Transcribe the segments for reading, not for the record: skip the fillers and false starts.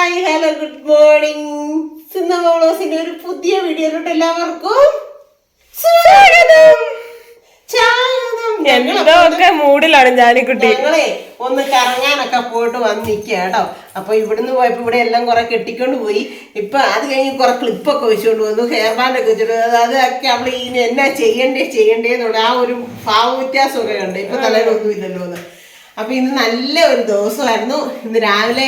Hi hello good morning. സിന്നമോളോസിന്റെ ഒരു പുതിയ വീഡിയോയിലോട്ട് എല്ലാവർക്കും സ്വാഗതം. ഞങ്ങളൊക്കെ മൂഡിലാണ് ജാനിക്കുട്ടി. ഞങ്ങളെ ഒന്ന് കറങ്ങാനൊക്കെ പോയിട്ട് വന്ന് നിൽക്കുക കേട്ടോ. അപ്പൊ ഇവിടുന്ന് പോയപ്പോ ഇവിടെ എല്ലാം കുറെ കെട്ടിക്കൊണ്ട് പോയി. ഇപ്പൊ അത് കഴിഞ്ഞ് കുറെ ക്ലിപ്പൊക്കെ വെച്ചുകൊണ്ട് വന്നു, ഹെയർ ബാൻഡ് ഒക്കെ വെച്ചിട്ട് അതൊക്കെ അവള് ഇനി എന്നാ ചെയ്യണ്ടേന്നുള്ള ആ ഒരു ഭാവ വ്യത്യാസമൊക്കെ ഉണ്ട്. ഇപ്പൊ തലയിലൊന്നും ഇല്ലല്ലോ എന്ന്. അപ്പൊ ഇന്ന് നല്ല ഒരു ദിവസമായിരുന്നു. ഇന്ന് രാവിലെ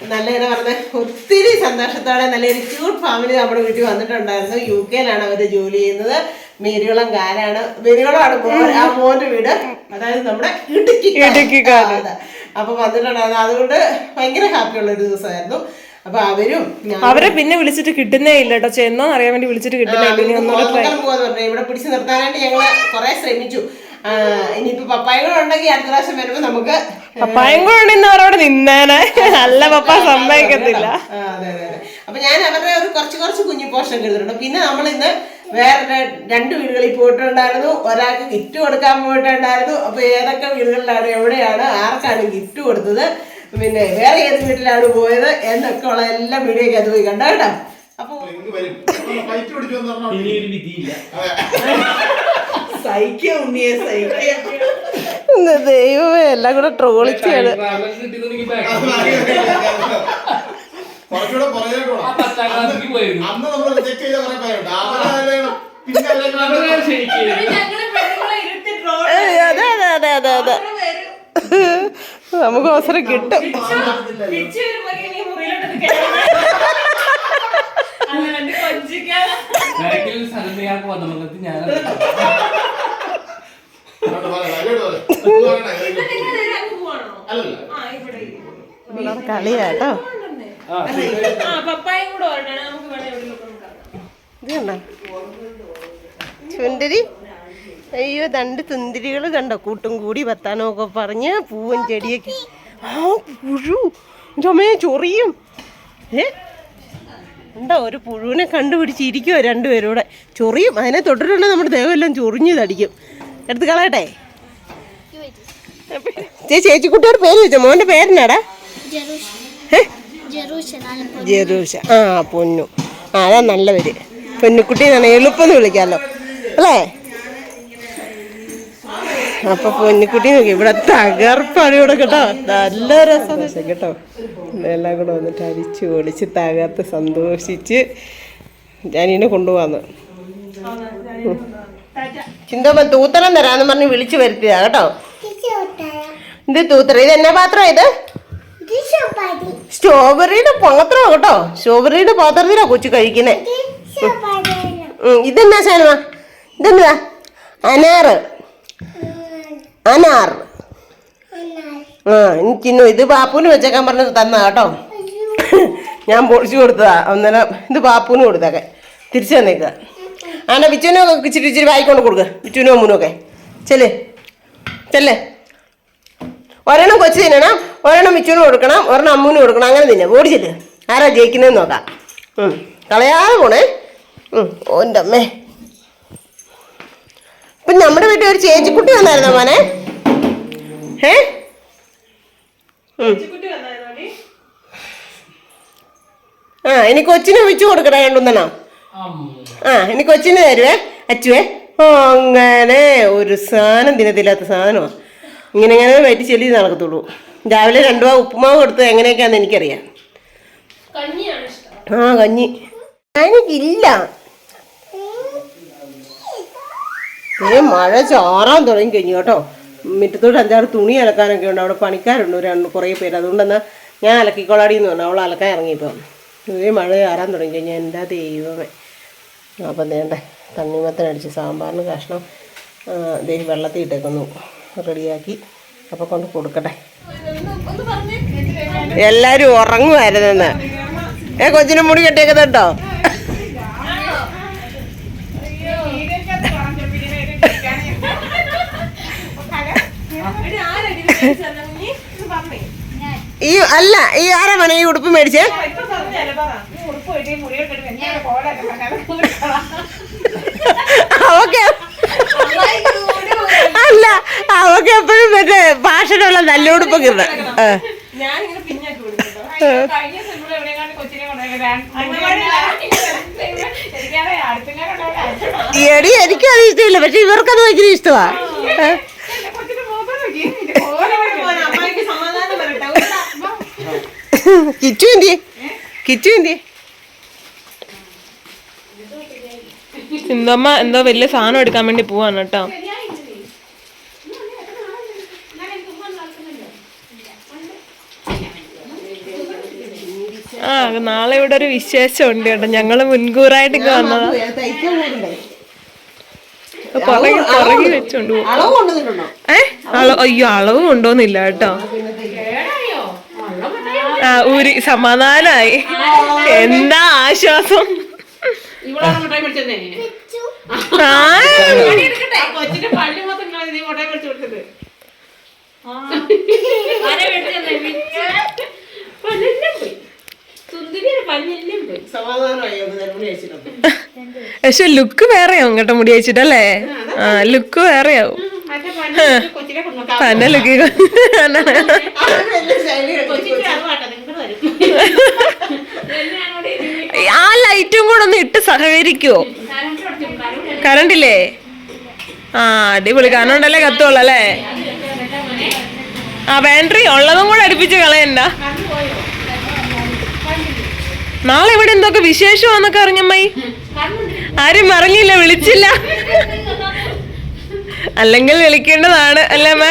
നല്ല എന്നാ പറഞ്ഞ ഒത്തിരി സന്തോഷത്തോടെ നല്ലൊരു ക്യൂട്ട് ഫാമിലി നമ്മുടെ വീട്ടിൽ വന്നിട്ടുണ്ടായിരുന്നു. UK അവര് ജോലി ചെയ്യുന്നത്. മേരികുളം കാലാണ്, മേരികുളമാണ് ആ മോന്റെ വീട്, അതായത് നമ്മുടെ ഇടുക്കിക്കാട്. അപ്പൊ വന്നിട്ടുണ്ടായിരുന്നു. അതുകൊണ്ട് ഭയങ്കര ഹാപ്പിയുള്ള ഒരു ദിവസമായിരുന്നു. അപ്പൊ അവരെ പിന്നെ വിളിച്ചിട്ട് കിട്ടുന്നേ ഇല്ല കേട്ടോ. ചെന്നോന്ന് അറിയാൻ വേണ്ടി വിളിച്ചിട്ട് കിട്ടുന്നില്ല. പോവാന്ന് പറഞ്ഞു. ഇവിടെ പിടിച്ചു നിർത്താനായിട്ട് ഞങ്ങള് കുറെ ശ്രമിച്ചു. ഇനിയിപ്പോ പപ്പായും കൂടെ ഉണ്ടെങ്കിൽ അടുത്ത പ്രാവശ്യം വരുമ്പോ നമുക്ക് പപ്പായും കൂടെ ഉണ്ടെന്ന് അവരോട് നിന്നേനെ. നല്ല പപ്പ സമ്മതിക്കത്തില്ല. അതെ അതെ അതെ. അപ്പൊ ഞാൻ അവരുടെ ഒരു കുറച്ച് കുഞ്ഞു പോഷൻ എടുത്തിട്ടുണ്ട്. പിന്നെ നമ്മൾ ഇന്ന് വേറെ 2 വീടുകളിൽ പോയിട്ടുണ്ടായിരുന്നു. ഒരാൾക്ക് ഗിഫ്റ്റ് കൊടുക്കാൻ പോയിട്ടുണ്ടായിരുന്നു. അപ്പൊ ഏതൊക്കെ വീടുകളിലാണ്, എവിടെയാണ്, ആർക്കാണ് ഗിഫ്റ്റ് കൊടുത്തത്, പിന്നെ വേറെ ഏത് വീട്ടിലാണ് പോയത് എന്നൊക്കെ ഉള്ള എല്ലാ വീഡിയോയ്ക്ക് അത് പോയി കണ്ടോ കേട്ടോ. അപ്പൊ ദൈവമേ എല്ലാം കൂടെ ട്രോളിക്കാണ്. അതെ അതെ അതെ അതെ അതെ, നമുക്ക് അവസരം കിട്ടും. കളിയാട്ടോ. ചുണ്ടരി, അയ്യോ 2 സുന്ദരികൾ കണ്ടോ, കൂട്ടും കൂടി വർത്താനമൊക്കെ പറഞ്ഞ് പൂവും ചെടിയൊക്കെ. ആ പുഴു ചുമയെ ചൊറിയും. ഉണ്ടോ, ഒരു പുഴുവിനെ കണ്ടുപിടിച്ചിരിക്കുവോ 2 പേരൂടെ. ചൊറിയും, അതിനെ തൊട്ടിട്ടുണ്ടെങ്കിൽ നമ്മുടെ ദേഹമെല്ലാം ചൊറിഞ്ഞു തടിക്കും. എടുത്ത് കളയട്ടെ. ചേച്ചിക്കുട്ടിയോട് പേര് വെച്ചോ. മോന്റെ പേരെന്നാടാ? ജെറൂഷ. ആ പൊന്നു, അതാ നല്ല പേര്. പൊന്നുക്കുട്ടി എന്നാണ് എളുപ്പം വിളിക്കാമല്ലോ അല്ലേ. അപ്പൊ പൊന്നുക്കുട്ടി നോക്കി ഇവിടെ തകർപ്പാണ് ഇവിടെ കേട്ടോ. നല്ല രസം കേട്ടോ. എല്ലാം കൂടെ വന്നിട്ട് അരിച്ച് പൊളിച്ച് തകർത്ത് സന്തോഷിച്ച് ഞാനിനെ കൊണ്ടുപോവാന്ന്. ചിന്തമ്മ തൂത്തരം തരാന്ന് പറഞ്ഞ് വിളിച്ചു വരുത്തിയതാ കേട്ടോ. ഇത് തൂത്തറ. ഇത് എന്നാ പാത്രം? ഇത് സ്ട്രോബെറിയുടെ പാത്രം കേട്ടോ. സ്ട്രോബെറിയുടെ പാത്രത്തിലാ കൊച്ചു കഴിക്കുന്നേ. ഇതെന്നാ സാധനമാ? ഇതെന്താ? അനാർ. ചിന്നു ഇത് പാപ്പൂന് വെച്ചേക്കാൻ പറഞ്ഞത് തന്നാ കേട്ടോ. ഞാൻ പൊളിച്ചു കൊടുത്തതാ. അന്നേരം ഇത് പാപ്പൂന് കൊടുത്തേക്കെ തിരിച്ചു തന്നേക്കുക. ആന വിച്ചുവിനൊക്കെ ഇച്ചിരി വായിക്കൊണ്ട് കൊടുക്കുക. വിച്ചുവിനും അമ്മൂനും ഒക്കെ ചെല്ലേ. ഒരെണ്ണം കൊച്ചു തിന്നണം, ഒരെണ്ണം വിച്ചുവിന് കൊടുക്കണം, ഒരെണ്ണം അമ്മൂന് കൊടുക്കണം. അങ്ങനെ തിന്നെ ഓടിച്ചിട്ട് ആരാ ജയിക്കുന്നതെന്ന് നോക്കാം. കളയാതെ പോണേ. ഓൻ്റെ അമ്മേ. ഇപ്പൊ നമ്മുടെ വീട്ടിൽ ഒരു ചേച്ചിക്കുട്ടി വന്നായിരുന്നോ മോനെ? ഇനി കൊച്ചിനെ വെച്ച് കൊടുക്കണേ രണ്ടുന്നണോ? ഇനി കൊച്ചിന് തരുവേ അച്ചുവേ. അങ്ങനെ ഒരു സാധനം തിന്നത്തില്ലാത്ത സാധനമാണ്. ഇങ്ങനെ വയറ്റി ചെല്ലി നടക്കത്തുള്ളൂ. രാവിലെ 2 ഉപ്പുമാവ് കൊടുത്ത് എങ്ങനെയൊക്കെയാന്ന് എനിക്കറിയാം. കഞ്ഞി എനിക്കില്ല. മഴ ചാറാൻ തുടങ്ങി കഴിഞ്ഞു കേട്ടോ. മുറ്റത്തോട്ട് 5-6 തുണി അലക്കാനൊക്കെ ഉണ്ട്. അവിടെ പണിക്കാരുണ്ട് കുറേ പേര്. അതുകൊണ്ടെന്നാൽ ഞാൻ അലക്കിക്കൊള്ളാടിയെന്ന് പറഞ്ഞു. അവൾ അലക്കാൻ ഇറങ്ങിയപ്പോൾ മഴ ചാറാൻ തുടങ്ങി കഴിഞ്ഞാൽ എൻ്റെ ദൈവമേ. അപ്പം വേണ്ടേ തണ്ണിമത്തനടിച്ച് സാമ്പാറിന് കഷ്ണം വെള്ളത്തിൽ ഇട്ടേക്കൊന്നു റെഡിയാക്കി. അപ്പോൾ കൊണ്ട് കൊടുക്കട്ടെ. എല്ലാവരും ഉറങ്ങുമായിരുന്നെന്ന്. കൊച്ചിനെ മുടി കെട്ടിയേക്കുന്നത് കേട്ടോ. ഈ ആരാ മന ഈ ഉടുപ്പ് മേടിച്ചേ? അവക്ക് അല്ല, അവക്ക് എപ്പോഴും മറ്റേ ഭാഷയുള്ള നല്ല ഉടുപ്പൊക്കെ ഇടണം. ഞാനിങ്ങനെ പിന്നാക്കി കൊടുക്കട്ടോ. കഴിഞ്ഞ സിമ്പിൾ എവിടെയെങ്കിലും കൊച്ചിനെ കൊണ്ടുപോയി എനിക്കാണെ അടുത്തിങ്ങനെ കൊണ്ടുപോയി എടി എനിക്കും അത് ഇഷ്ടമില്ല, പക്ഷെ ഇവർക്കത് ഭയങ്കര ഇഷ്ടമാ. കൊച്ചിന് പോകുമ്പോൾ അമ്മായിക്ക് സമാധാനം വരട്ടെ. കിച്ചു എന്തിയെ? കിച്ചു എന്തിയെ? സിന്ധമ്മ എന്തോ വലിയ സാധനം എടുക്കാൻ വേണ്ടി പോവാണ് കേട്ടോ. ആ നാളെ ഇവിടെ ഒരു വിശേഷം ഉണ്ട് കേട്ടോ. ഞങ്ങള് മുൻകൂറായിട്ട് ഇങ്ങ് വന്നതാ. പുറകെ വെച്ചോണ്ട് പോകും. അളവ് കൊണ്ടുവന്നിട്ടുണ്ടോ? അയ്യോ അളവ് കൊണ്ടോന്നില്ല കേട്ടോ. ആ ഊരി സമാധാനായി. എന്താ ആശ്വാസം. കൊച്ചിന്റെ പള്ളി മൊത്തം നീ മുട്ടായി മേടിച്ചു കൊടുത്തത്. പക്ഷെ ലുക്ക് വേറെയാവും കേട്ടോ മുടി വെച്ചിട്ടല്ലേ. ആ ലുക്ക് വേറെയാവും. തന്നെ ലുക്ക് ആ ലൈറ്റും കൂടെ ഒന്ന് ഇട്ട് സഹകരിക്കുവോ? കറണ്ടില്ലേ? ആ അടിപൊളി. കാരണം ഉണ്ടല്ലേ കത്തുള്ളല്ലേ. ആ ബാറ്ററി ഉള്ളതും കൂടെ അടുപ്പിച്ച് കളയണ്ട. നാളെ ഇവിടെ എന്തൊക്കെ വിശേഷമാന്നൊക്കെ അറിഞ്ഞമ്മായി. ആരും പറഞ്ഞില്ല, വിളിച്ചില്ല. അല്ലെങ്കിൽ വിളിക്കേണ്ടതാണ് അല്ലേ അമ്മ?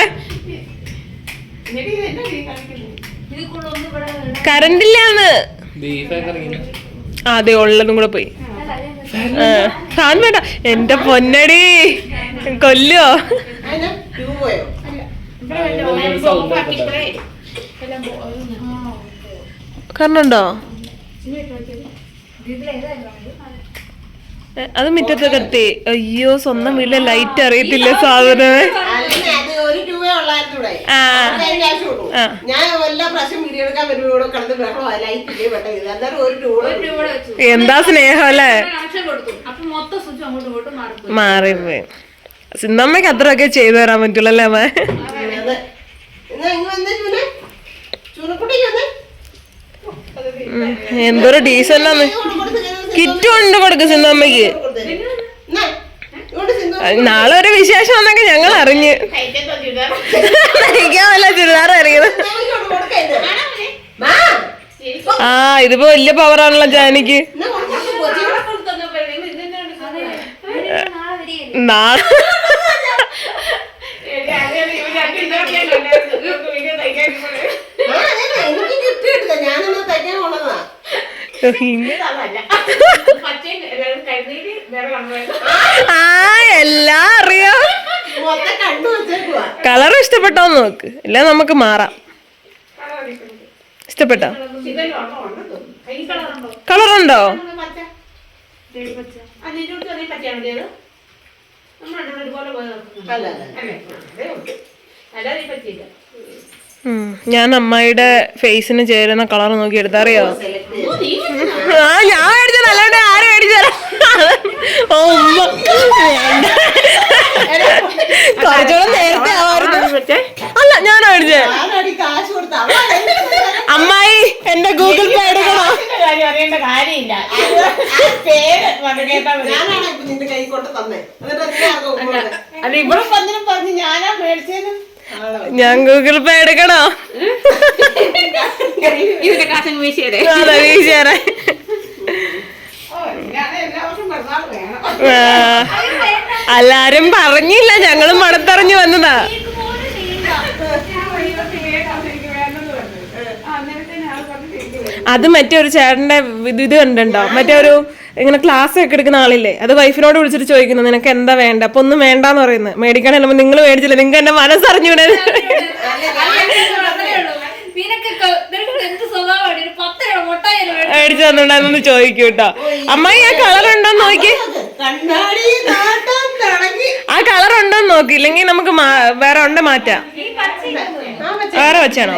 കറണ്ടില്ലാന്ന്. അതെ ഉള്ളതും കൂടെ പോയി. ഫാൻ വേണ്ട എന്റെ പൊന്നടി, കൊല്ലോ. കറണ്ടുണ്ടോ? അത് മുറ്റത്ത് കത്തി. അയ്യോ സ്വന്തം വീട്ടിലെ ലൈറ്റ് അറിയത്തില്ല സാധനം. എന്താ സ്നേഹം അല്ലേ. മാറിപ്പോയി. സിന്ധമ്മയ്ക്ക് അത്രയൊക്കെ ചെയ്തു തരാൻ പറ്റുള്ളല്ലേ അമ്മ. എന്തൊരു ഡീസന്റാന്ന്. കിറ്റും ഉണ്ട് കൊടുക്കും സിന്ധമ്മയ്ക്ക്. നാളെ ഒരു വിശേഷം വന്നൊക്കെ ഞങ്ങൾ അറിഞ്ഞ്. നയിക്കാൻ വല്ല ചുരിദാർ അറിയുന്നത്. ആ ഇതിപ്പോ വലിയ പവറാണല്ലോ ജാനിക്ക്. നാളെ ആ എല്ലാം അറിയാം. കളർ ഇഷ്ടപ്പെട്ടോന്ന് നോക്ക്, ഇല്ല നമുക്ക് മാറാം. ഇഷ്ടപ്പെട്ടോ? കളറുണ്ടോ? ഞാൻ അമ്മായിയുടെ ഫേസിന് ചേരുന്ന കളർ നോക്കി എടുത്തറിയോ? ആ ഞാൻ മേടിച്ചത് അല്ലാണ്ട് ആരും മേടിച്ചാലോ. ഓ ഉമ്മ കുറച്ചുകൂടെ നേരത്തെ ആവാറുണ്ട്. അല്ല ഞാൻ മേടിച്ചേ. അമ്മായി എന്റെ ഗൂഗിൾ പേ എടുക്കണോ? അറിയേണ്ട കാര്യമില്ല. അല്ല ഇവിടെ പന്നിനും പറഞ്ഞ് ഞാനാ മേടിച്ചത്. ഞാൻ ഗൂഗിൾ പേ എടുക്കണോ? ഇതിന്റെ കാശ് വീശിയതേ. അതെ വീശേറെ. എല്ലാരും പറഞ്ഞില്ല, ഞങ്ങളും മണത്തറിഞ്ഞു വന്നതാ. അത് മറ്റേ ഒരു ചേട്ടന്റെ ഇത് കണ്ടുണ്ടോ? മറ്റേ ഒരു ഇങ്ങനെ ക്ലാസ് ഒക്കെ എടുക്കുന്ന ആളില്ലേ, അത് വൈഫിനോട് വിളിച്ചിട്ട് ചോദിക്കുന്നു നിനക്ക് എന്താ വേണ്ട. അപ്പൊ ഒന്നും വേണ്ടാന്ന് പറയുന്നത്. മേടിക്കാൻ ചെല്ലുമ്പോ നിങ്ങൾ മേടിച്ചില്ല, നിങ്ങൾക്ക് എന്റെ മനസ്സറിഞ്ഞു വിടാൻ. മേടിച്ചു തന്നിട്ടുണ്ടായിരുന്നു ചോദിക്കൂ കേട്ടോ. അമ്മായി ആ കളർ ഉണ്ടോന്ന് നോക്കി. ആ കളർ ഉണ്ടോന്ന് നോക്കി, ഇല്ലെങ്കിൽ നമുക്ക് വേറെ ഉണ്ട് മാറ്റാം. വേറെ വെച്ചാണോ?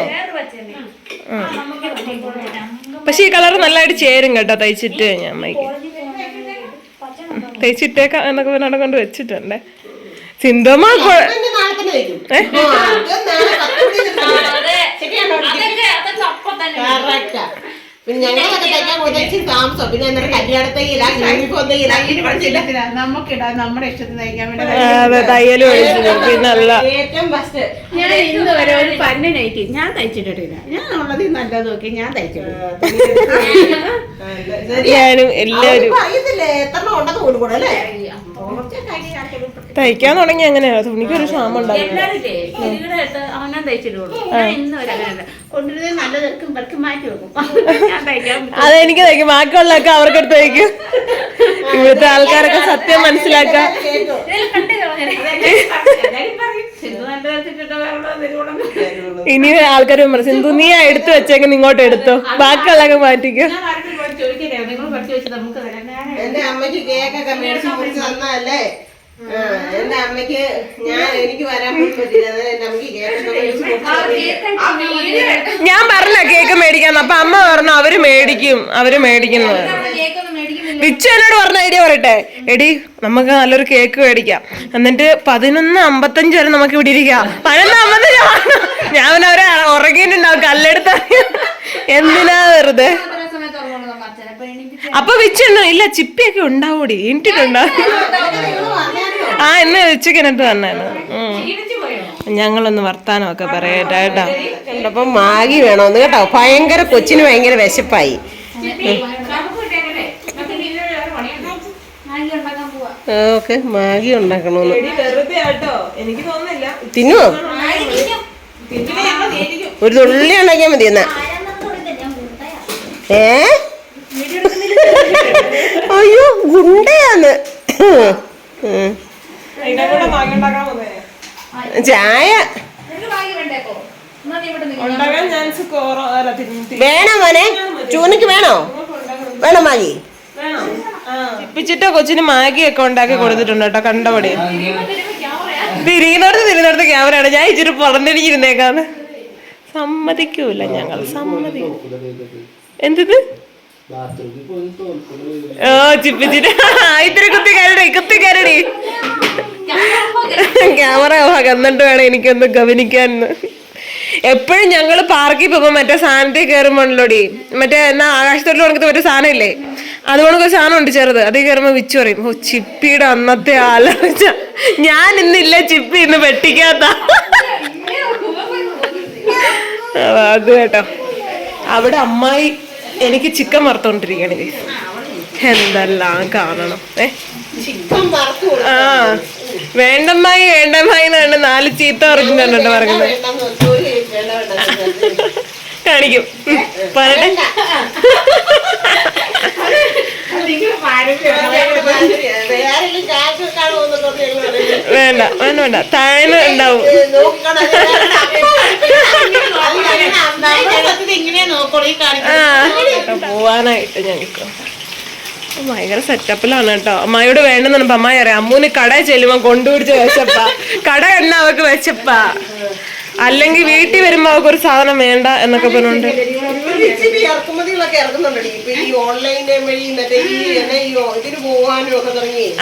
പക്ഷെ ഈ കളർ നല്ലതായിട്ട് ചേരും കേട്ടോ തയ്ച്ചിട്ട്. ഞാൻ അമ്മയ്ക്ക് തയ്ച്ചിട്ടേക്കാം എന്നൊക്കെ പറഞ്ഞ കൊണ്ട് വെച്ചിട്ടുണ്ടേ. സിന്ധമ്മ കറക്റ്റാ. പിന്നെ ഞങ്ങളൊക്കെ തയ്ക്കാൻ പോകുന്ന ഇച്ചിരി താമസം. പിന്നെ അന്നേരം കല്യാണത്തേക്കില്ല, യൂണിഫോം തയ്ക്കില്ല. നമുക്കിടാം, നമ്മുടെ ഇഷ്ടത്തിന് തയ്ക്കാൻ വേണ്ടി. അതെ, തയ്യലും പിന്നല്ല. ഏറ്റവും ഫസ്റ്റ് ഞാൻ ഇന്ന് വരെ ഒരു പന്ന നൈറ്റി ഞാൻ തയ്ച്ചിട്ടിട്ടില്ല. ഞാൻ ഉള്ളത് നല്ലത് നോക്കി ഞാൻ തയ്ച്ചിട്ടില്ല. ഞാനും എല്ലാവരും അറിയത്തില്ലേ എത്ര ഉണ്ടെന്ന് പോലും കൂടെ അല്ലേ? തയ്ക്കാൻ തുടങ്ങി അങ്ങനെയാ. തുണിക്കൊരു ക്ഷാമം ഉണ്ടാവില്ല. എല്ലാവരില്ലേ അവനെ തയ്ച്ചിട്ടുള്ളൂ. ഞാൻ ഇന്ന് വരെ അങ്ങനെയല്ല. കൊണ്ടുവരുന്നത് നല്ലതെടുക്കും പെറുക്കും മാറ്റി വെക്കും. ഞാൻ തയ്ക്കാൻ അതെനിക്ക് തയ്ക്കും, ബാക്കിയുള്ളതൊക്കെ അവർക്കെടുത്ത് തയ്ക്കും. ഇവിടുത്തെ ആൾക്കാരൊക്കെ സത്യം മനസ്സിലാക്കാം. ഇനി ആൾക്കാർ പറയും സിന്ധു നീ എടുത്തു വെച്ചേക്ക് ഇങ്ങോട്ട് എടുത്തോ, ബാക്കിയുള്ളതൊക്കെ മാറ്റിക്കോ. എന്റെ അമ്മയ്ക്ക് കേക്കൊക്കെ മേടിച്ച് മുറിച്ച് തന്നതല്ലേ. എന്റെ അമ്മയ്ക്ക് എനിക്ക് വരാൻ പോലും പറ്റില്ല. എന്റെ അമ്മയ്ക്ക് കേക്കൊക്കെ മേടിച്ച് ഞാൻ പറഞ്ഞ കേക്ക് മേടിക്കാന്ന്. അപ്പൊ അമ്മ പറഞ്ഞു അവര് മേടിക്കുന്നത്. വിച്ചു എന്നോട് പറഞ്ഞ ഐഡിയ പറയട്ടെ, എടി നമുക്ക് നല്ലൊരു കേക്ക് മേടിക്കാം, എന്നിട്ട് 11:55 വരെ നമുക്ക് ഇവിടെ ഇരിക്കാം. 11:55 ഞാൻ അവരെ ഉറങ്ങിയിട്ടുണ്ടാവും, കല്ലെടുത്ത എന്തിനാ വെറുതെ. അപ്പൊ വിച്ചെണ്ണ ഇല്ല, ചിപ്പിയൊക്കെ ഉണ്ടാവൂടി, എണീറ്റിട്ടുണ്ടാവും. എന്നെ ഉച്ചക്ക് എന്നിട്ട് തന്നായിരുന്നു. ഞങ്ങളൊന്ന് വർത്താനമൊക്കെ പറയട്ടെ കേട്ടോ. അപ്പൊ മാഗി വേണോന്ന് കേട്ടോ. ഭയങ്കര കൊച്ചിന് ഭയങ്കര വിശപ്പായി. Okay, Maggi ഉണ്ടാക്കണോന്ന്. എനിക്ക് തോന്നുന്നില്ല തിന്നുവോ? ഒരു തുള്ളി ഉണ്ടാക്കിയാൽ മതി എന്നാ. അയ്യോ ഗുണ്ടയാന്ന്. ചായ വേണോ മോനെ? ചൂനക്ക് വേണോ? വേണോ മാഗി? ഇപ്പിച്ചിട്ടോ കൊച്ചിന് മാഗിയൊക്കെ ഉണ്ടാക്കി കൊടുത്തിട്ടുണ്ട് കേട്ടോ. കണ്ടപടി തിരിയുന്നിടത്ത് ക്യാമറയാണ്. ഞാൻ ഇച്ചിരി പറഞ്ഞിരിക്കുന്നേക്കാന്ന്. സമ്മതിക്കൂല ഞങ്ങൾ, സമ്മതിക്കും. എന്ത് ചിപ്പിച്ചിട്ട് ഇത്തിരി കുത്തിക്കാരടി ക്യാമറ എന്നിട്ട് വേണം എനിക്കൊന്ന് ഗവനിക്കാന്ന്. എപ്പോഴും ഞങ്ങള് പാർക്കിൽ പോകുമ്പോ മറ്റേ സാധനത്തിൽ കയറുമ്പോഴല്ലോടി, മറ്റേ എന്നാ ആകാശത്തോട്ടിൽ ഉണക്കത്തെ മറ്റേ സാധനം ഇല്ലേ, അതുകൊണ്ടൊക്കെ സാധനം ഉണ്ട് ചെറുത്. അതിൽ കയറുമ്പോ വിച്ചു പറയും, ഓ ചിപ്പിയുടെ അന്നത്തെ ആലോചന, ഞാൻ ഇന്നില്ല ചിപ്പി ഇന്ന് വെട്ടിക്കാത്ത. അത് കേട്ടോ. അവിടെ അമ്മായി എനിക്ക് ചിക്കൻ വറുത്തോണ്ടിരിക്കണേ. എന്തെല്ലാം കാണണം. വേണ്ടമ്മായി എന്ന് 4 ചീത്ത പറഞ്ഞിട്ടുണ്ടോ പറയുന്നത്. കാണിക്കും പറയട്ടെ. വേണ്ട താഴ്ന്ന് ഉണ്ടാവും. പോവാനായിട്ട് ഞങ്ങൾക്ക് ഭയങ്കര സെറ്റപ്പിലാണ് കേട്ടോ. അമ്മായിയോട് വേണ്ടെന്ന് പറഞ്ഞപ്പോ അമ്മായി അറിയാം, അമ്മൂന് കടയിൽ ചെല്ലുമ്പോ കൊണ്ടുപിടിച്ച് വെച്ചപ്പാ. കട എണ്ണ അവക്ക് വെച്ചപ്പാ, അല്ലെങ്കിൽ വീട്ടിൽ വരുമ്പോ അവർക്ക് ഒരു സാധനം വേണ്ട എന്നൊക്കെ പറഞ്ഞോണ്ട്.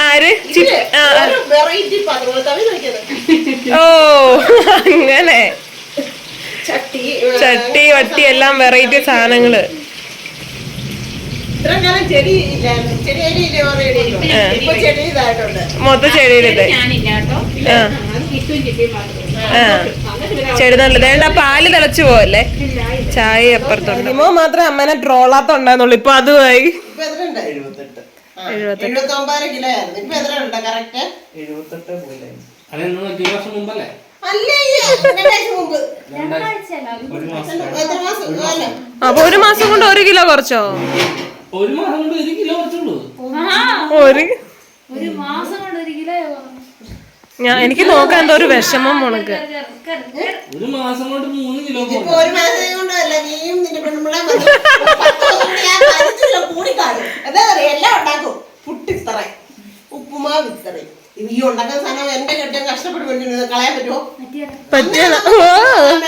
ആര്? ഓ അങ്ങനെ ചട്ടി വട്ടി എല്ലാം വെറൈറ്റി സാധനങ്ങള്. മൊത്തം ചെടിയിലിട്ട് ചെടി നല്ലത്. വേണ്ട പാല് തിളച്ചു പോവല്ലേ. ചായ അപ്പുറത്തുണ്ട്. ഇമോ മാത്രമേ അമ്മേനെ ട്രോളാത്ത ഉണ്ടായിരുന്നുള്ളൂ. ഇപ്പൊ അതുമായി 78. അപ്പൊ 1 മാസം കൊണ്ട് 1 കിലോ കുറച്ചോ? 1 മാസം കൊണ്ട് 1 കിലോ കുറച്ചുള്ളൂ. എനിക്ക് നോക്കാൻ എന്തോ ഒരു വിഷമം ഉണക്ക്. 1 മാസം കൊണ്ട് 3 കിലോ. 1 മാസം കൊണ്ടല്ല, നീയും നിന്റെ പെണ്ണുമ്പിള്ള എല്ലാം ഉണ്ടാക്കും. പുട്ടിത്തറ, ഉപ്പുമാവ് ഇത്തറ, ഈ ഉണ്ടാക്കുന്ന സാധനം എന്റെ കെട്ടിയ കഷ്ടപ്പെട്ട് വേണ്ടി കളയാൻ പറ്റുമോ?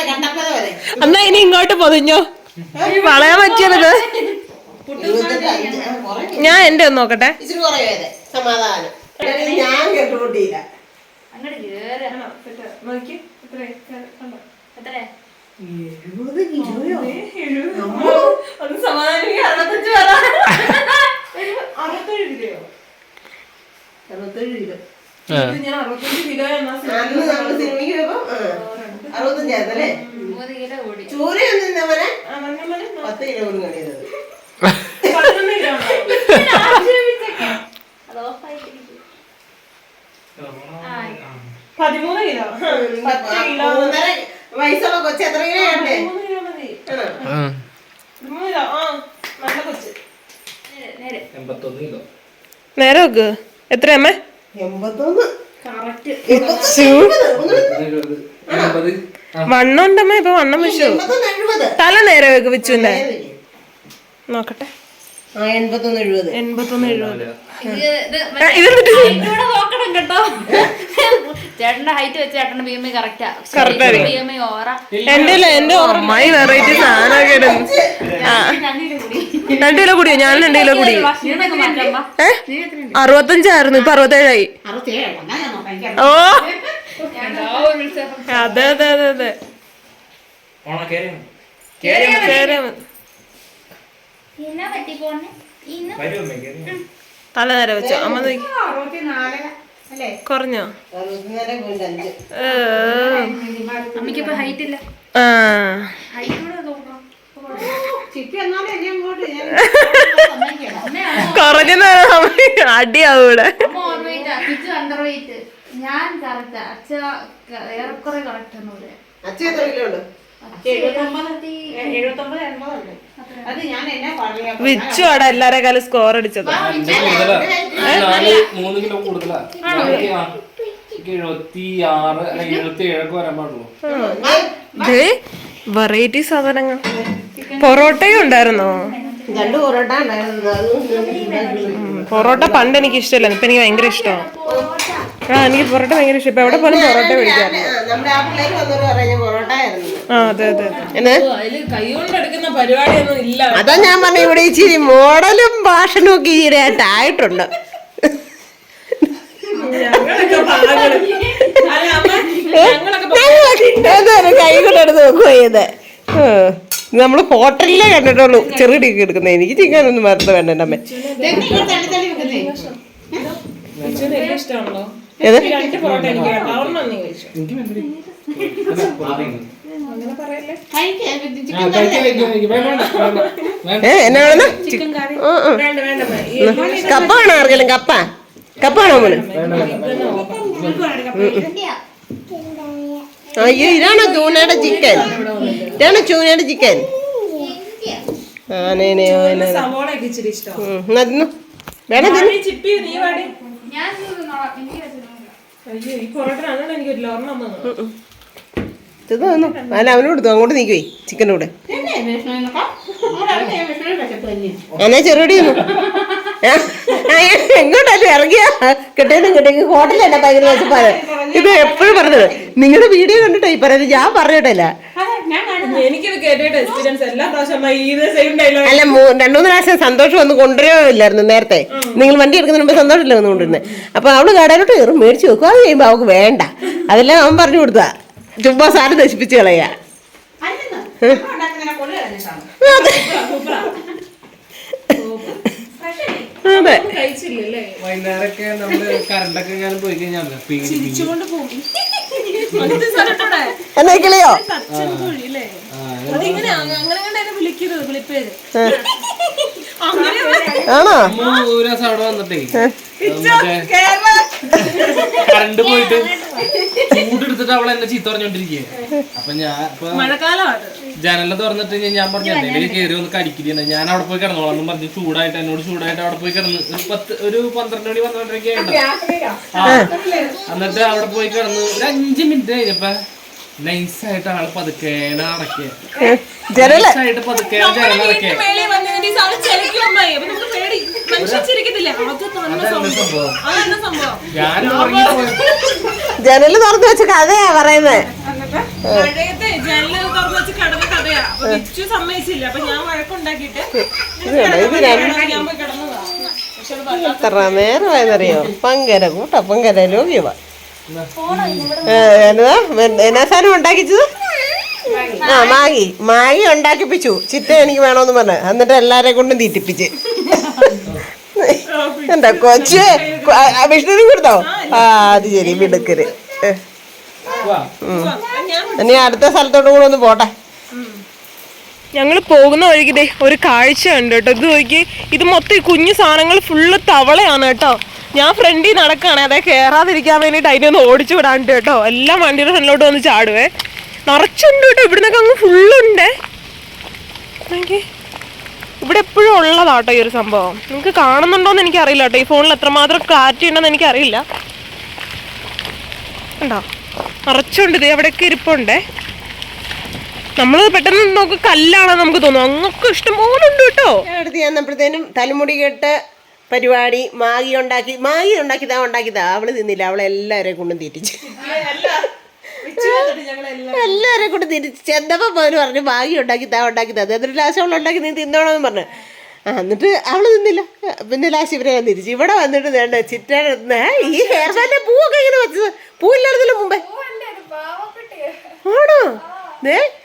കണ്ടപ്പോ വരെ എന്നാ ഇനി ഇങ്ങോട്ട് പൊതിഞ്ഞോ, വളയാൻ പറ്റിയത്. ഞാൻ എന്റെ ഒന്ന് നോക്കട്ടെ. ഇച്ചിരി കുറേ സമാധാനം. ഞാൻ കേട്ടുകൂട്ടിയില്ല. ഒന്ന് സമാധാനിക്ക്. 65 പറ. 67 കിലോയോ? 67 കിലോ. ഇത് ഞാൻ 65 കിലോ എന്നാ അന്ന് നമ്മള് സിനിമയ്ക്ക് പോയപ്പോ 65 ആയിരുന്നല്ലേ? 3 കിലോ കൂടി. ചൂരയൊന്നും ഇന്ന പോലെ 10 കിലോ കൊണ്ട് കണിയത്. 11 കിലോ ഉണ്ടോ? അത് ഓഫായിട്ടിരിക്കും. 13 കിലോ. 10 കിലോ. 3.5 വയസ്സുള്ള കൊച്ചു എത്ര കിലോ ഉണ്ട്? 13 കിലോ മതി. 13 കിലോ. ആ നല്ല കൊച്ച്. നേരെ 81 കിലോ. നേരെ വെക്ക്. എത്ര അമ്മ? 81. കറക്റ്റ്. 80. വണ്ണം ഉണ്ടമ്മ. ഇപ്പൊ വണ്ണം വെച്ചു. 70. തല നേരെ വെക്ക് വെച്ചുന്റെ. നോക്കട്ടെ. 81 70. 81 70. ഇതെന്നിട്ട് നോക്കണം കേട്ടോ. ചേട്ടന്റെ ഹൈറ്റ് വെച്ച് ചേട്ടന്റെ BMI കറക്റ്റാ. BMI ഓവറാ. എന്റെ ഓർമ്മയി വെറൈറ്റി സാധനമൊക്കെ ഇടുന്നു. 2 കിലോ കൂടിയോ? ഞാൻ 2 കിലോ കൂടി. 65 ആയിരുന്നു. ഇപ്പൊ 67 ആയി. ഓ അതെ അതെ അതെ അതെ. തല നേരെ വെച്ചോ അമ്മ. കുറഞ്ഞോ? 64.5. അമ്മയ്ക്കിപ്പോ ഹൈറ്റ് ഇല്ല. ആ കുറഞ്ഞ അടിയാവും ഇവിടെ. ഞാൻ കറക്റ്റാ. അച്ഛ ഏറെക്കുറെ കറക്റ്റ് എന്ന് പറയാം. അച്ഛൻ എത്ര കിലോ ഉണ്ട്? 79. വിച്ചു അവിടെ എല്ലാരെക്കാളും സ്കോർ അടിച്ചത്. 3 കിലോ കൂടുതലാ. 76 അല്ലെങ്കിൽ 77 വരാൻ പാടുള്ളൂ. വെറൈറ്റി സാധനങ്ങൾ. പൊറോട്ടയും ഉണ്ടായിരുന്നോ? 2 പൊറോട്ട ഉണ്ടായിരുന്നു. പൊറോട്ട പണ്ട് എനിക്ക് ഇഷ്ടമല്ല. ഇപ്പൊ എനിക്ക് ഭയങ്കര ഇഷ്ടമാണ്. എനിക്ക് പൊറോട്ട ഭയങ്കര ഇഷ്ടം. ഇപ്പൊ എവിടെ പോലും പൊറോട്ട മേടിക്കാം. നമ്മുടെ ആ പിള്ളേര് വന്നോട് പറഞ്ഞ പൊറോട്ട ആയിരുന്നു. ആ അതെ അതെ. കൈ കൊണ്ട് എടുക്കുന്ന പരിപാടിയൊന്നും ഇല്ല. അതാ ഞാൻ പറഞ്ഞ ഇവിടെ ഇച്ചിരി മോഡലും ഭാഷനും ഒക്കെ ഈയിടെയായിട്ടുണ്ട്. കൈ കൊണ്ടെടുത്ത് നോക്കുക ചെയ്ത്. നമ്മള് ഹോട്ടലിലേ കണ്ടിട്ടുള്ളൂ ചെറുകിടക്ക് എടുക്കുന്നത്. എനിക്ക് ചിക്കനൊന്നും മറന്നു വേണ്ട അമ്മേ. ഇഷ്ടമാണല്ലോ. ഏത്? 2 പൊറോട്ട എനിക്ക് വേണ്ട. ഒരെണ്ണം നീ കഴിച്ചു. എന്നാ വേണമെന്ന്? ചിക്കൻ കറി വേണ്ട വേണ്ട. കപ്പ വേണോ ആർക്കെങ്കിലും? കപ്പ വേണോ മോന്? അയ്യോ ഇതാണോ ചൂനയുടെ ചിക്കൻ? ഇതാണോ ചൂനയുടെ ചിക്കൻ? സവോളയൊക്കെ ഇച്ചിരി ഇഷ്ടമാണ്. വേണം ചിപ്പി നീ വാടി. ഞാൻ എനിക്ക് അയ്യോ ഈ പൊറോട്ട അങ്ങനെ എനിക്ക് പറ്റില്ല. ഒരെണ്ണം തന്നു. തിന്നു. അല്ല അവനോട് കൊടുത്തു. അങ്ങോട്ട് നീക്കുവേ ചിക്കൻ്റെ കൂടെ. എന്നാ ചെറുപടി എങ്ങോട്ടല്ലേ ഇറങ്ങിയ കിട്ടിയെങ്കിൽ ഹോട്ടലിൽ തന്നെ ഭയങ്കര വിശപ്പാണ്. ഇത് എപ്പോഴും പറഞ്ഞത് നിങ്ങളുടെ വീഡിയോ കണ്ടിട്ടാ ഈ പറയുന്നത്. ഞാൻ പറഞ്ഞിട്ടല്ല. എനിക്കിത് കേട്ടിട്ട് എക്സ്പീരിയൻസ് എല്ലാ പ്രാവശ്യം സെയിം ഡയലോഗ്. അല്ല 2-3 പ്രാവശ്യം സന്തോഷം ഒന്ന് കൊണ്ടുവരില്ലായിരുന്നു നേരത്തെ. നിങ്ങൾ വണ്ടി എടുക്കുന്നതിന് മുമ്പ് സന്തോഷമല്ലേ വന്ന് കൊണ്ടുവരുന്നത്. അപ്പൊ അവള് കടയിലോട്ട് കയറും മേടിച്ച് വെക്കും. അത് കഴിയുമ്പോ അവൾക്ക് വേണ്ട. അതെല്ലാം അവൻ പറഞ്ഞു കൊടുത്താ. ചുമ്മാ സാധനം നശിപ്പിച്ച് കളയാ. അതെ കഴിച്ചില്ലല്ലേ? വൈകുന്നേരമൊക്കെ നമ്മള് കറണ്ടൊക്കെ ഞാൻ പോയി കഴിഞ്ഞാൽ എന്നാ കിളിയോ? ആണോ? ഒരു ദിവസം അവിടെ വന്നിട്ടേ കറണ്ട് പോയിട്ട് ചൂടെടുത്തിട്ട് അവളെ എന്നെ ചീത്ത പറഞ്ഞോണ്ടിരിക്കുക. അപ്പൊ ഞാൻ ജനല തുറന്നിട്ട് ഞാൻ പറഞ്ഞു എന്തെങ്കിലും കയറി ഒന്ന് കടിക്കില്ല. ഞാൻ അവിടെ പോയി കിടന്നോളാം എന്ന് പറഞ്ഞു. ചൂടായിട്ട് അവിടെ പോയി കിടന്ന് ഒരു 12 മണി 12:30 എന്നിട്ട് അവിടെ പോയി കിടന്ന് ഒരു 5 മിനിറ്റ് കഴിഞ്ഞപ്പോ നൈസായിട്ട് ആള് പതുക്കേന അടക്കിയ നൈസായിട്ട് പതുക്കേന ജനല അടക്കിയ. ഞാൻ ഉറങ്ങിപ്പോയി. ജനല് തുറന്നു വെച്ച കഥയാ പറയുന്നത്. സമ്മതിച്ചില്ല. അപ്പൊ ഞാൻ വഴക്കുണ്ടാക്കിട്ട് എത്ര നേരമായെന്നറിയോ? പങ്കര ലോകിയവാ. എന്നാ സാധനം ഉണ്ടാക്കിച്ചത്? മാഗി ഉണ്ടാക്കിപ്പിച്ചു. ചിറ്റ എനിക്ക് വേണോന്ന് പറഞ്ഞു. എന്നിട്ട് എല്ലാരെ കൊണ്ടും തീറ്റിപ്പിച്ച്. എന്താ കൊച്ച് വിഷ്ണുവിനും കൊടുത്തോ? ആ അത് ശരി, മിടുക്കര്. ഇനി അടുത്ത സ്ഥലത്തോട്ട് കൂടെ ഒന്ന് പോട്ടെ. ഞങ്ങൾ പോകുന്ന വഴിക്ക് ഒരു കാഴ്ച ഉണ്ട് കേട്ടോ. ഇത് നോക്കി, ഇത് മൊത്തം ഈ കുഞ്ഞു സാധനങ്ങൾ ഫുള്ള് തവളയാണ് കേട്ടോ. ഞാൻ ഫ്രണ്ടിൽ നടക്കുകയാണ്, അതെ കയറാതിരിക്കാൻ വേണ്ടിയിട്ട് അതിനൊന്ന് ഓടിച്ചു വിടാണ്ട് കേട്ടോ. എല്ലാം വണ്ടിയുടെ ഫ്രണ്ടിലോട്ട് വന്ന് ചാടുവേ. നിറച്ചുണ്ട് കേട്ടോ, ഇവിടുന്നൊക്കെ അങ്ങ് ഫുള്ളുണ്ടേ. ഇവിടെ എപ്പോഴും ഉള്ളതാട്ടോ ഈ ഒരു സംഭവം. നിങ്ങൾക്ക് കാണുന്നുണ്ടോയെന്ന് എനിക്കറിയില്ല കേട്ടോ. ഈ ഫോണിൽ എത്രമാത്രം ക്ലാരിറ്റി ഉണ്ടെന്ന് എനിക്കറിയില്ല. ഉണ്ടോ, നിറച്ചുണ്ട്. ഇത് എവിടെയൊക്കെ ഇരിപ്പുണ്ടേ. നമ്മൾ പെട്ടെന്ന് നോക്ക് കല്ലാണെന്ന് നമുക്ക് തോന്നും. അങ്ങൊക്കെ ഇഷ്ടംപോലെ ഉണ്ട് കേട്ടോ. അടുത്ത് ചെന്നപ്പോഴത്തേനും തലമുടി കെട്ട് പരിപാടി. മാഗി ഉണ്ടാക്കിയതാ. അവള് തിന്നില്ല, അവളെല്ലാവരെയും കൊണ്ടും തീറ്റിച്ച്. എല്ലാവരെയും കൊണ്ട് തിരിച്ച് ചെന്നപ്പോ പോലും പറഞ്ഞു മാഗി ഉണ്ടാക്കിത്താ. എന്നിട്ട് ലാസ്റ്റ് അവൾ ഉണ്ടാക്കി നീ തിന്നോണമെന്ന് പറഞ്ഞു. എന്നിട്ട് അവള് തിന്നില്ല. പിന്നെ ലാസ്റ്റ് ഇവരെ തിരിച്ചു. ഇവിടെ വന്നിട്ട് വേണ്ട ചിറ്റ ഈ ഹെയർ ബാൻഡിന്റെ പൂവൊക്കെ ഇങ്ങനെ വെച്ചത്. പൂവില്ലായിരുന്നല്ലോ മുമ്പേ. ആണോ?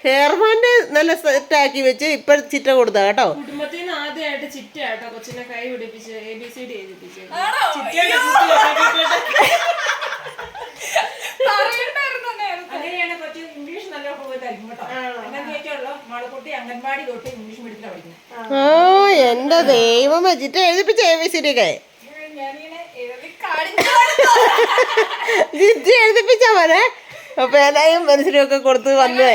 ഹെയർ ബാൻഡ് നല്ല സെറ്റാക്കി വെച്ച് ഇപ്പൊ ചിറ്റ കൊടുത്താ കേട്ടോ. കുടുംബത്തിൽ നിന്ന് ആദ്യമായിട്ട് ചിറ്റ കേട്ടോ കൊച്ചിനെ കൈ പിടിപ്പിച്ച് ABCD എഴുതിപ്പിച്ച്. അങ്ങനെയാണ് കൊച്ചു ഇംഗ്ലീഷ് നല്ല പോയതായിരിക്കും കേട്ടോ. മാളക്കുട്ടി അംഗൻവാടി തൊട്ട് ഇംഗ്ലീഷ് മീഡിയത്തിലാണ് പഠിക്കുന്നത്. ഓ എന്റെ ദൈവമേ, ചിറ്റ എഴുതിപ്പിച്ച ABCD ഒക്കെ ചിറ്റ എഴുതിപ്പിച്ചാ പോലെ. അപ്പൊ എല്ലായും മനസ്സിലൊക്കെ കൊടുത്ത് വന്ന്.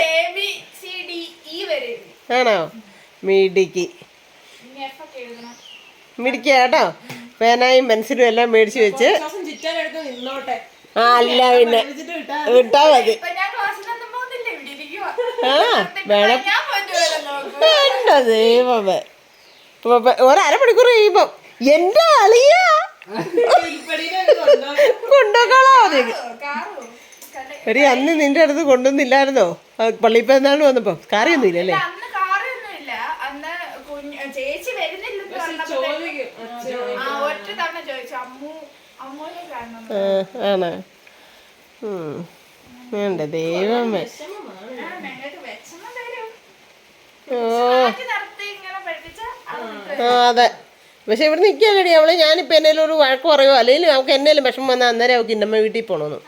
ആണോ? മിടിക്ക് കേട്ടോ. പേനായും പെൻസിലും എല്ലാം മേടിച്ചു വെച്ച്. അല്ല പിന്നെ വിട്ടാ മതി. വേണം. വേണ്ട ദൈവമേ. ഒരമണിക്കൂർ കഴിയുമ്പോ എന്റെ അളിയ കൊണ്ടോക്കാളോ മതി. എടി അന്ന് നിന്റെ അടുത്ത് കൊണ്ടുവന്നില്ലായിരുന്നോ പള്ളി പെരുന്നാളിന് വന്നപ്പോ? കാറിയൊന്നും ഇല്ലല്ലേ? ആണോ? വേണ്ട ദൈവമേ. ഓ അതെ. പക്ഷെ ഇവിടെ നിൽക്കുകയല്ലേടി അവള്. ഞാനിപ്പോൾ എന്നേലും ഒരു വഴക്ക് പറയുമോ അല്ലെങ്കിൽ അവൾക്ക് എന്നേലും വിഷമം വന്നാൽ അന്നേരം അവൾക്ക് ഇന്നമ്മ വീട്ടിൽ പോകണമെന്ന്.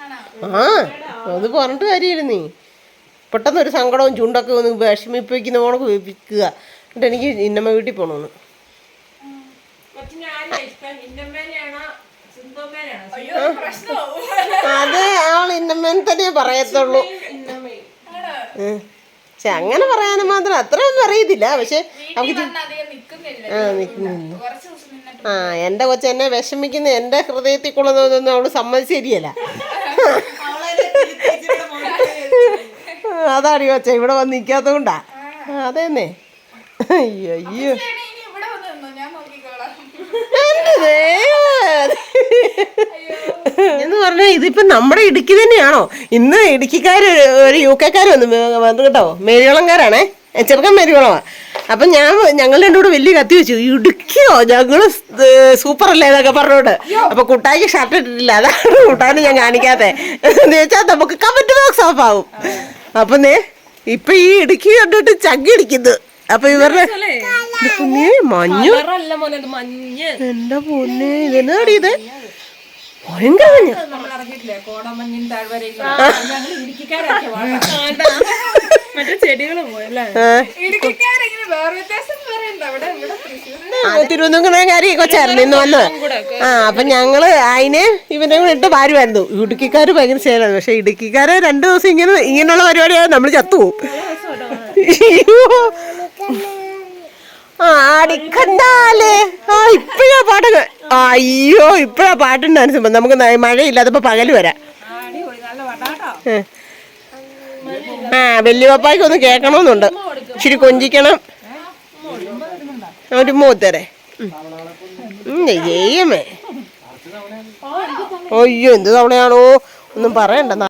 അത് പറഞ്ഞിട്ട് കാര്യമില്ല. നീ പെട്ടെന്നൊരു സങ്കടവും ചുണ്ടൊക്കെ ഒന്ന് വിഷമിപ്പിക്കുന്ന ഓണക്ക് വെപ്പിക്കുക. എന്നിട്ട് എനിക്ക് ഇന്നമ്മ വീട്ടിൽ പോകണമെന്ന്. അത് അവൾ ഇന്നമ്മേനെ തന്നെ പറയത്തുള്ളൂ. പക്ഷെ അങ്ങനെ പറയാനും മാത്രം അത്രയൊന്നും അറിയത്തില്ല. പക്ഷെ അവൾക്ക് നിൽക്കുന്നില്ല. എൻ്റെ കൊച്ചെന്നെ വിഷമിക്കുന്ന എൻ്റെ ഹൃദയത്തിൽ കൊള്ളുന്നതൊന്നും അവള് സമ്മതിച്ച് ശരിയല്ല. അതാണ് കൊച്ച ഇവിടെ വന്ന് നിൽക്കാത്തത് കൊണ്ടാ. അതെന്നെ. അയ്യോ അയ്യോ എന്ന് പറഞ്ഞാൽ ഇതിപ്പോ നമ്മുടെ ഇടുക്കി തന്നെയാണോ? ഇന്ന് ഇടുക്കിക്കാര് ഒരു UK വന്നു കേട്ടോ. മേരികുളംകാരാണേ, ചെറുക്കൻ മേരികുളമാ. അപ്പം ഞങ്ങൾ രണ്ടും കൂടെ വലിയ കത്തി വെച്ചു. ഇടുക്കിയോ ഞങ്ങള് സൂപ്പർ അല്ലേ എന്നൊക്കെ പറഞ്ഞോണ്ട്. അപ്പൊ കുട്ടായിക്ക് ഷർട്ട് ഇട്ടിട്ടില്ല. അതാണ് കുട്ടായിന് ഞാൻ കാണിക്കാത്തെ. എന്ന് വെച്ചാൽ നമുക്ക് കമന്റ് ബോക്സ് ഓഫ് ആവും. അപ്പൊ ഇപ്പൊ ഈ ഇടുക്കി കണ്ടിട്ട് ചങ്കി ഇടിക്കുന്നു. അപ്പൊ ഇവരുടെ മഞ്ഞു എന്റെ പൊന്നെ ഇതെന്നാടി ഇത് ഭയങ്കര തിരുവനന്തപുരംകാരി കൊച്ചായിരുന്നു ഇന്ന് വന്ന്. അപ്പൊ ഞങ്ങള് അതിനെ ഇവനെ കൂടെ ഇട്ട് പാരുമായിരുന്നു. ഇടുക്കിക്കാര് ഭയങ്കര ശേലാണ്. പക്ഷെ ഇടുക്കിക്കാര് 2 ദിവസം ഇങ്ങനെയുള്ള പരിപാടിയാണ്. നമ്മൾ ചത്തുപോകും. ആടിക്കണ്ടാലേ. ഇപ്പഴാ പാട്ടൊക്കെ. അയ്യോ ഇപ്പഴാ പാട്ടുണ്ടായിരുന്നു. നമുക്ക് മഴയില്ലാത്തപ്പോ പകല് വരാം. വലിയ പപ്പായ്ക്ക് ഒന്ന് കേൾക്കണമെന്നുണ്ട്. ഇച്ചിരി കൊഞ്ചിക്കണം. ഒരു മൂത്തരെ ചെയ്യമേ. അയ്യോ എന്ത് തവണയാണോ ഒന്നും പറയണ്ട.